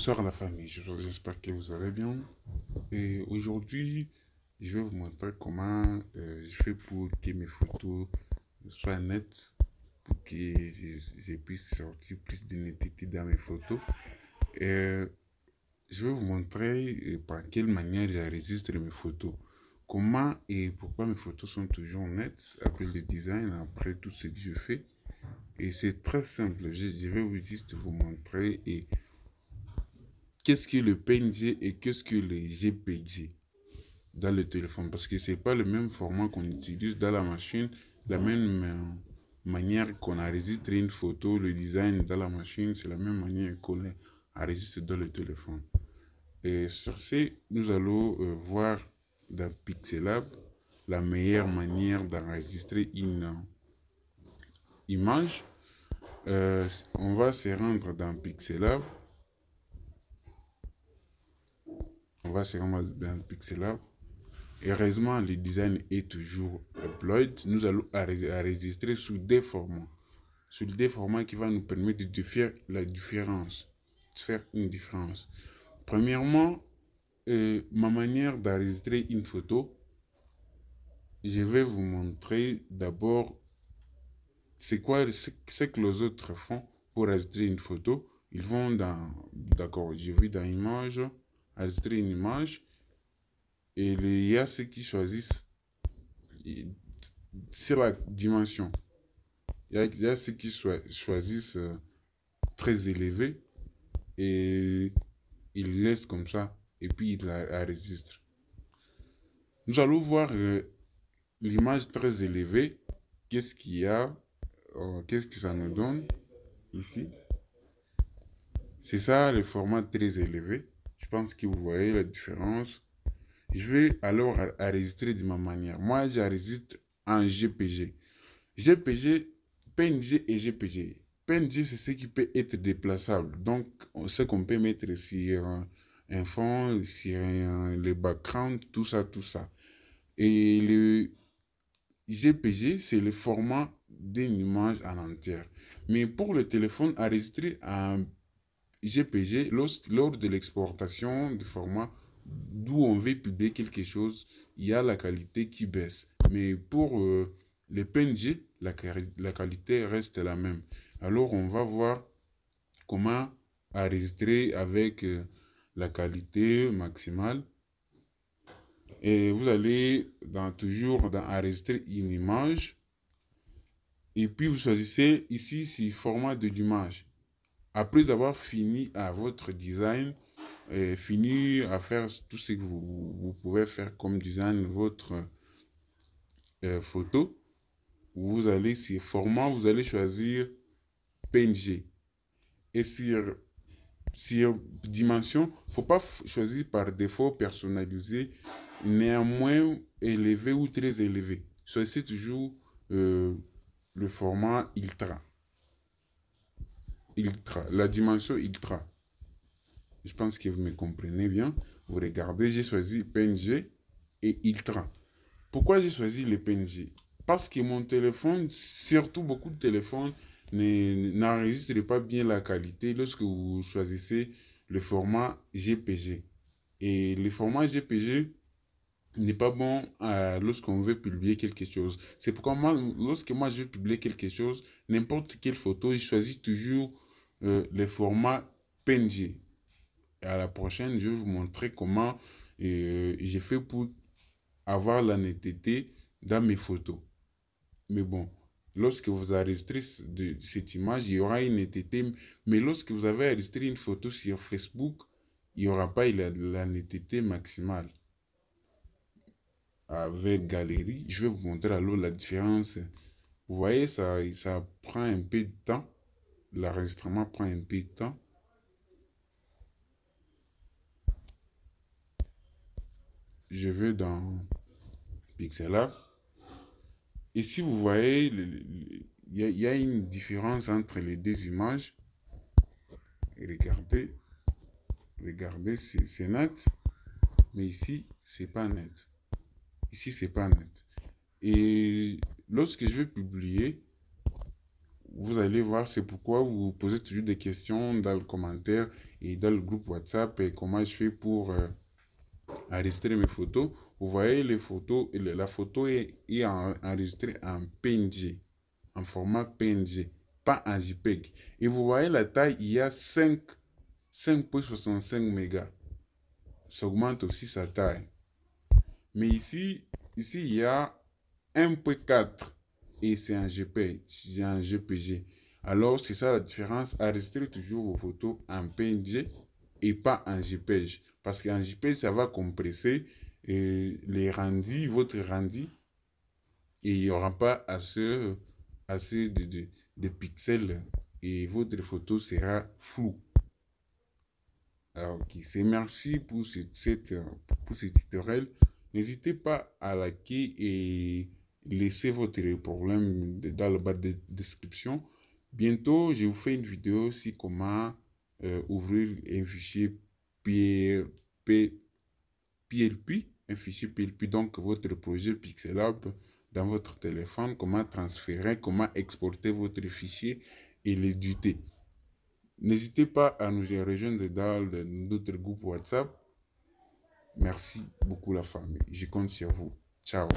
Bonsoir la famille, j'espère que vous allez bien. Et aujourd'hui, je vais vous montrer comment je fais pour que mes photos soient nettes, pour que je puisse sortir plus de netteté dans mes photos. Et je vais vous montrer par quelle manière j'enregistre mes photos. Comment et pourquoi mes photos sont toujours nettes après le design, après tout ce que je fais. Et c'est très simple, je vais juste vous montrer et qu'est-ce que le PNG et qu'est-ce que le JPG dans le téléphone. Parce que ce n'est pas le même format qu'on utilise dans la machine, la même manière qu'on enregistre une photo, le design dans la machine, c'est la même manière qu'on enregistre dans le téléphone. Et sur ce, nous allons voir dans Pixelab la meilleure manière d'enregistrer une image. On va se rendre dans Pixelab. On va se rendre dans Pixelab. Heureusement, le design est toujours upload. Nous allons enregistrer sous des formats. Sous des formats qui vont nous permettre de faire la différence. De faire une différence. Premièrement, ma manière d'enregistrer une photo, je vais vous montrer d'abord c'est quoi ce que les autres font pour enregistrer une photo. Ils vont dans, d'accord, je vais dans image, enregistrer une image. Et il y a ceux qui choisissent sur la dimension. Il y a ceux qui choisissent très élevé et ils laissent comme ça et puis ils enregistrent. Nous allons voir l'image très élevée. Qu'est-ce qu'il y a? Qu'est-ce que ça nous donne ici? C'est ça le format très élevé. Je pense que vous voyez la différence. Je vais alors enregistrer de ma manière. Moi, j'enregistre en GPG. GPG, PNG et GPG. PNG, c'est ce qui peut être déplaçable. Donc, ce qu'on peut mettre sur un fond, sur le background, tout ça, tout ça. Et le GPG, c'est le format d'une image en entière. Mais pour le téléphone, enregistrer en GPG, lors de l'exportation du format d'où on veut publier quelque chose, il y a la qualité qui baisse. Mais pour le PNG, la qualité reste la même. Alors, on va voir comment enregistrer avec la qualité maximale. Et vous allez toujours dans enregistrer une image. Et puis, vous choisissez ici, c'est format de l'image. Après avoir fini à votre design, fini à faire tout ce que vous pouvez faire comme design, votre photo, vous allez sur format, vous allez choisir PNG. Et sur dimension, il ne faut pas choisir par défaut personnalisé, néanmoins élevé ou très élevé. Choisissez toujours le format ultra. La dimension ultra. Je pense que vous me comprenez bien. Vous regardez, j'ai choisi PNG et Ultra. Pourquoi j'ai choisi le PNG? Parce que mon téléphone, surtout beaucoup de téléphones, n'enregistrent pas bien la qualité lorsque vous choisissez le format GPG. Et le format GPG n'est pas bon lorsqu'on veut publier quelque chose. C'est pourquoi lorsque moi je veux publier quelque chose, n'importe quelle photo, je choisis toujours le format PNG. Et à la prochaine, je vais vous montrer comment j'ai fait pour avoir la netteté dans mes photos. Mais bon, lorsque vous enregistrez de cette image, il y aura une netteté. Mais lorsque vous avez enregistré une photo sur Facebook, il n'y aura pas la netteté maximale. Avec Galerie, je vais vous montrer alors la différence. Vous voyez, ça prend un peu de temps. L'enregistrement prend un peu de temps. Je vais dans Pixel Art. Ici, vous voyez, il y a une différence entre les deux images. Regardez, regardez, c'est net, mais ici, c'est pas net. Ici, c'est pas net. Et lorsque je vais publier, vous allez voir, c'est pourquoi vous posez toujours des questions dans le commentaire et dans le groupe WhatsApp et comment je fais pour enregistrer mes photos. Vous voyez les photos, la photo est enregistrée en PNG, en format PNG, pas en JPEG. Et vous voyez la taille, il y a 5,65 mégas. Ça augmente aussi sa taille. Mais ici il y a 1,4 et c'est un GPG, c'est un GPG. Alors, c'est ça la différence. Enregistrez toujours vos photos en PNG et pas en JPG. Parce qu'en JPG, ça va compresser les rendus, votre rendu, et il n'y aura pas assez de pixels et votre photo sera floue. Alors, ok, c'est merci pour ce tutoriel. N'hésitez pas à liker et laisser votre problème dans le bas de description. Bientôt, je vous fais une vidéo sur comment ouvrir un fichier P- P- PLP, un fichier PLP, donc votre projet Pixelab dans votre téléphone, comment transférer, comment exporter votre fichier et l'éditer. N'hésitez pas à nous rejoindre dans notre groupe WhatsApp. Merci beaucoup la famille. Je compte sur vous. Ciao.